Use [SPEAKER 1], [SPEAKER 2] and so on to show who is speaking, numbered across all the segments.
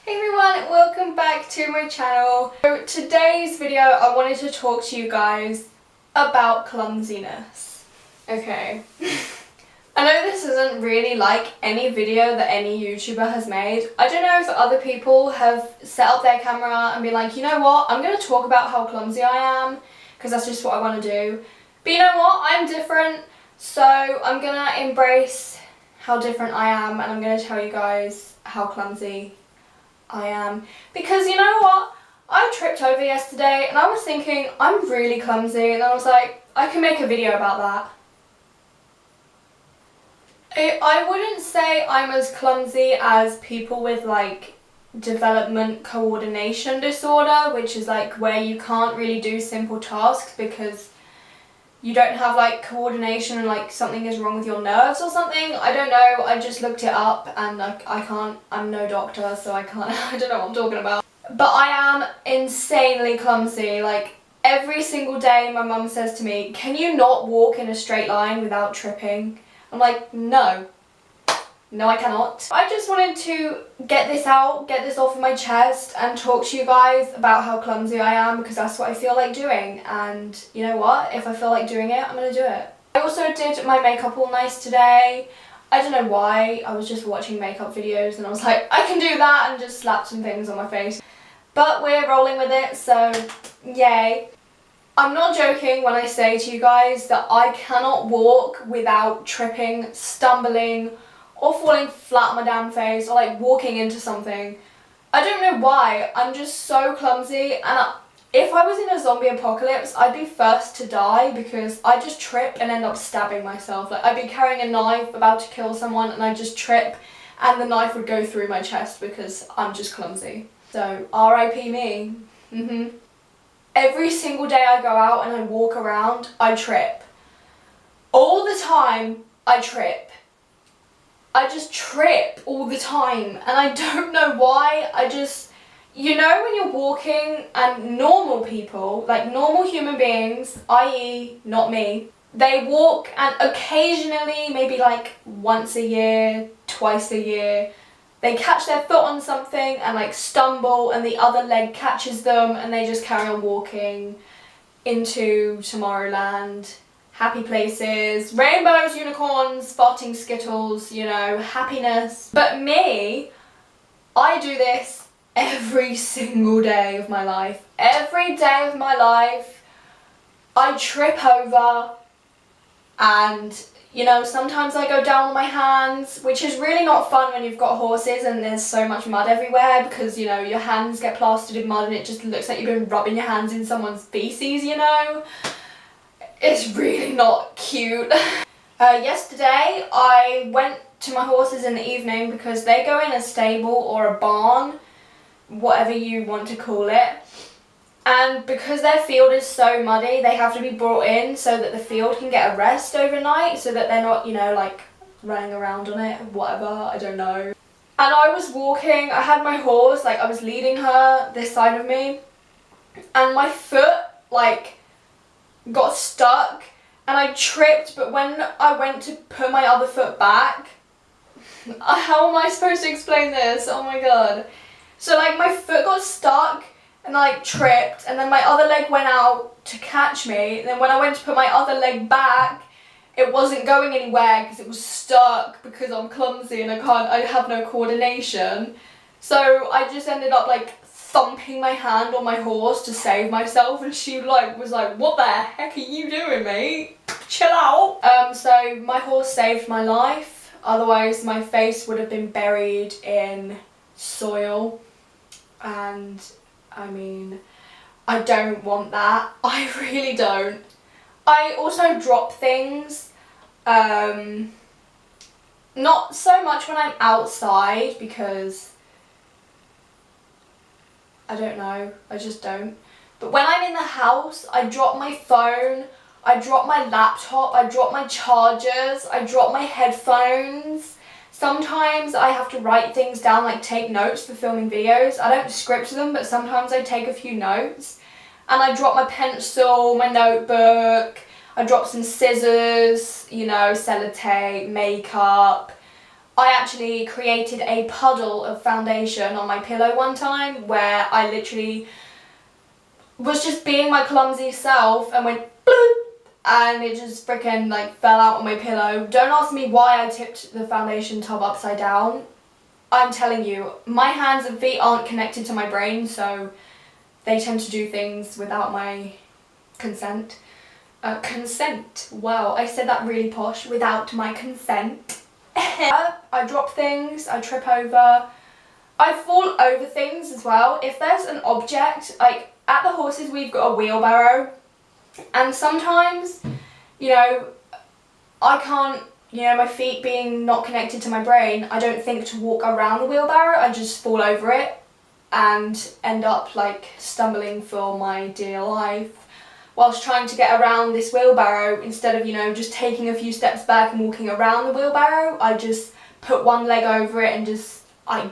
[SPEAKER 1] Hey everyone, welcome back to my channel. So today's video I wanted to talk to you guys about clumsiness. Okay. I know this isn't really like any video that any YouTuber has made. I don't know if other people have set up their camera and been like, you know what, I'm going to talk about how clumsy I am because that's just what I want to do. But you know what, I'm different, so I'm going to embrace how different I am and I'm going to tell you guys how clumsy I am. Because you know what, I tripped over yesterday and I was thinking I'm really clumsy and I was like, I can make a video about that. I wouldn't say I'm as clumsy as people with like development coordination disorder, which is like where you can't really do simple tasks because you don't have like coordination and like something is wrong with your nerves or something. I don't know, I just looked it up and I can't, I'm no doctor so I can't, I don't know what I'm talking about. But I am insanely clumsy. Like every single day my mum says to me, can you not walk in a straight line without tripping? I'm like, no. No, I cannot. I just wanted to get this out, get this off of my chest and talk to you guys about how clumsy I am because that's what I feel like doing. And you know what? If I feel like doing it, I'm going to do it. I also did my makeup all nice today. I don't know why. I was just watching makeup videos and I was like, I can do that, and just slapped some things on my face. But we're rolling with it, so yay. I'm not joking when I say to you guys that I cannot walk without tripping, stumbling, or falling flat on my damn face, or like walking into something. I don't know why, I'm just so clumsy, and if I was in a zombie apocalypse, I'd be first to die because I just trip and end up stabbing myself. Like I'd be carrying a knife about to kill someone and I'd just trip and the knife would go through my chest because I'm just clumsy. So R.I.P. me. Every single day I go out and I walk around, I trip. All the time, I trip. I just trip all the time and I don't know why. I just, you know when you're walking and normal people, like normal human beings, i.e. not me, they walk and occasionally, maybe like once a year, twice a year, they catch their foot on something and like stumble and the other leg catches them and they just carry on walking into Tomorrowland. Happy places, rainbows, unicorns, spotting Skittles, you know, happiness. But me, I do this every single day of my life. Every day of my life, I trip over and, you know, sometimes I go down on my hands, which is really not fun when you've got horses and there's so much mud everywhere because, you know, your hands get plastered in mud and it just looks like you've been rubbing your hands in someone's feces, you know. It's really not cute. Yesterday I went to my horses in the evening because they go in a stable or a barn, whatever you want to call it. And because their field is so muddy, they have to be brought in so that the field can get a rest overnight so that they're not, you know, like running around on it, whatever, I don't know. And I was walking, I had my horse, like I was leading her this side of me, and my foot, like, got stuck and I tripped, but when I went to put my other foot back, how am I supposed to explain this? Oh my god. So like my foot got stuck and I like tripped and then my other leg went out to catch me, and then when I went to put my other leg back, it wasn't going anywhere because it was stuck because I'm clumsy and I have no coordination. So I just ended up like thumping my hand on my horse to save myself, and she like was like, what the heck are you doing, mate? Chill out. So my horse saved my life, otherwise my face would have been buried in soil, and I mean, I don't want that. I really don't. I also drop things, not so much when I'm outside because I don't know, I just don't. But when I'm in the house, I drop my phone, I drop my laptop, I drop my chargers, I drop my headphones. Sometimes I have to write things down, like take notes for filming videos. I don't script them, but sometimes I take a few notes. And I drop my pencil, my notebook, I drop some scissors, you know, sellotape, makeup. I actually created a puddle of foundation on my pillow one time where I literally was just being my clumsy self and went bloop, and it just freaking like fell out on my pillow. Don't ask me why I tipped the foundation tub upside down. I'm telling you, my hands and feet aren't connected to my brain, so they tend to do things without my consent. Consent. Wow, I said that really posh. Without my consent. I drop things, I trip over. I fall over things as well. If there's an object, like at the horses we've got a wheelbarrow, and sometimes, you know, I can't, you know, my feet being not connected to my brain, I don't think to walk around the wheelbarrow, I just fall over it and end up like stumbling for my dear life whilst trying to get around this wheelbarrow. Instead of, you know, just taking a few steps back and walking around the wheelbarrow, I just put one leg over it and just, a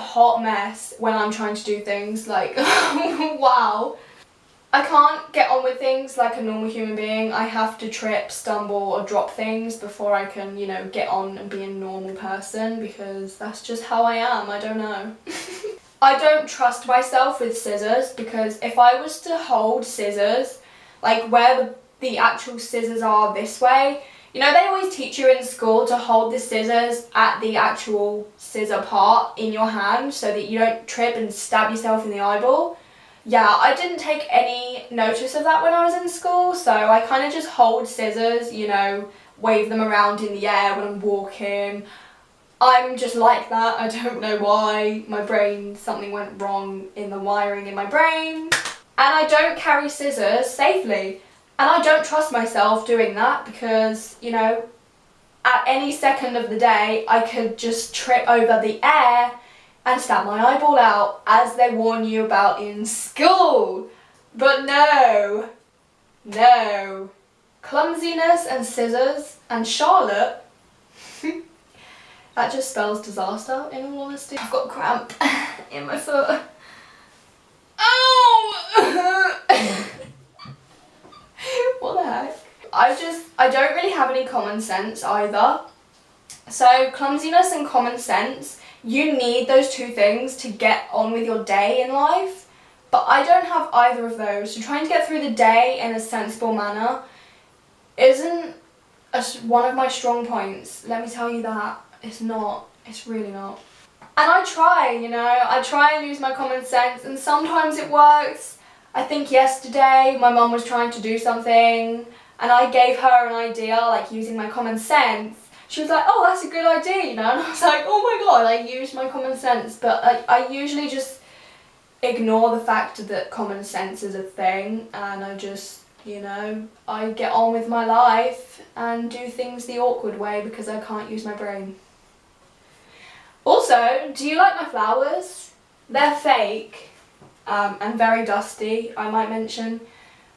[SPEAKER 1] hot mess when I'm trying to do things, like, wow. I can't get on with things like a normal human being. I have to trip, stumble or drop things before I can, you know, get on and be a normal person, because that's just how I am. I don't know. I don't trust myself with scissors, because if I was to hold scissors, like where the actual scissors are this way, you know, they always teach you in school to hold the scissors at the actual scissor part in your hand so that you don't trip and stab yourself in the eyeball. Yeah, I didn't take any notice of that when I was in school, so I kind of just hold scissors, you know, wave them around in the air when I'm walking. I'm just like that. I don't know why. My brain, something went wrong in the wiring in my brain. And I don't carry scissors safely. And I don't trust myself doing that because, you know, at any second of the day, I could just trip over the air and stab my eyeball out, as they warn you about in school. But no, no. Clumsiness and scissors and Charlotte, that just spells disaster, in all honesty. I've got cramp in my foot. Oh! What the heck? I don't really have any common sense either. So clumsiness and common sense, you need those two things to get on with your day in life. But I don't have either of those. So trying to get through the day in a sensible manner isn't one of my strong points. Let me tell you that. It's not. It's really not. And I try, you know, I try and use my common sense, and sometimes it works. I think yesterday my mum was trying to do something and I gave her an idea, like using my common sense. She was like, oh, that's a good idea, you know, and I was like, oh my god, I used my common sense. But I usually just ignore the fact that common sense is a thing, and I just, you know, I get on with my life and do things the awkward way because I can't use my brain. Also, do you like my flowers? They're fake. And very dusty, I might mention.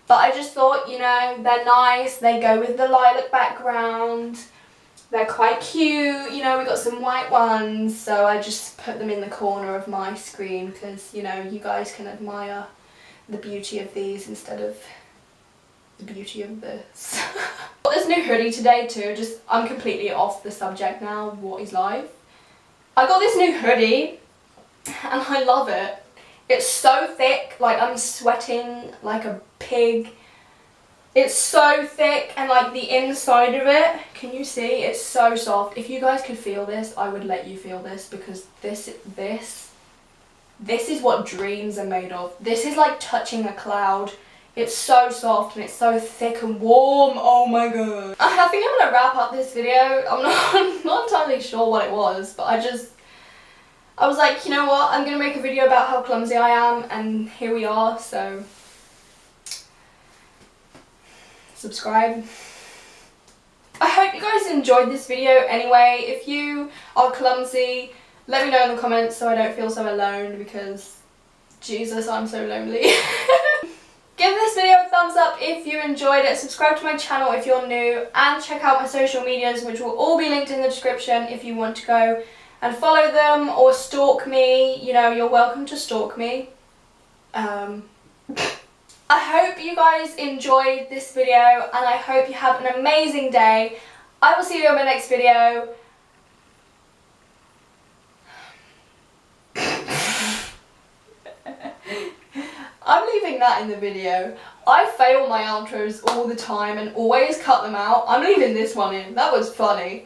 [SPEAKER 1] But I just thought, you know, they're nice, they go with the lilac background, they're quite cute, you know, we got some white ones, so I just put them in the corner of my screen because, you know, you guys can admire the beauty of these instead of the beauty of this. Got this new hoodie today too, I'm completely off the subject now, what is life. I got this new hoodie and I love it. It's so thick, like I'm sweating like a pig. It's so thick, and like the inside of it, can you see? It's so soft. If you guys could feel this, I would let you feel this, because this is what dreams are made of. This is like touching a cloud. It's so soft and it's so thick and warm. Oh my god. I think I'm gonna wrap up this video. I'm not entirely sure what it was, but I was like, you know what, I'm going to make a video about how clumsy I am, and here we are, so subscribe. I hope you guys enjoyed this video anyway. If you are clumsy, let me know in the comments so I don't feel so alone, because Jesus, I'm so lonely. Give this video a thumbs up if you enjoyed it, subscribe to my channel if you're new, and check out my social medias, which will all be linked in the description if you want to go and follow them or stalk me. You know, you're welcome to stalk me. I hope you guys enjoyed this video, and I hope you have an amazing day. I will see you in my next video. I'm leaving that in the video. I fail my outros all the time and always cut them out. I'm leaving this one in. That was funny.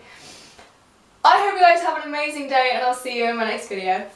[SPEAKER 1] I hope you guys have an amazing day and I'll see you in my next video.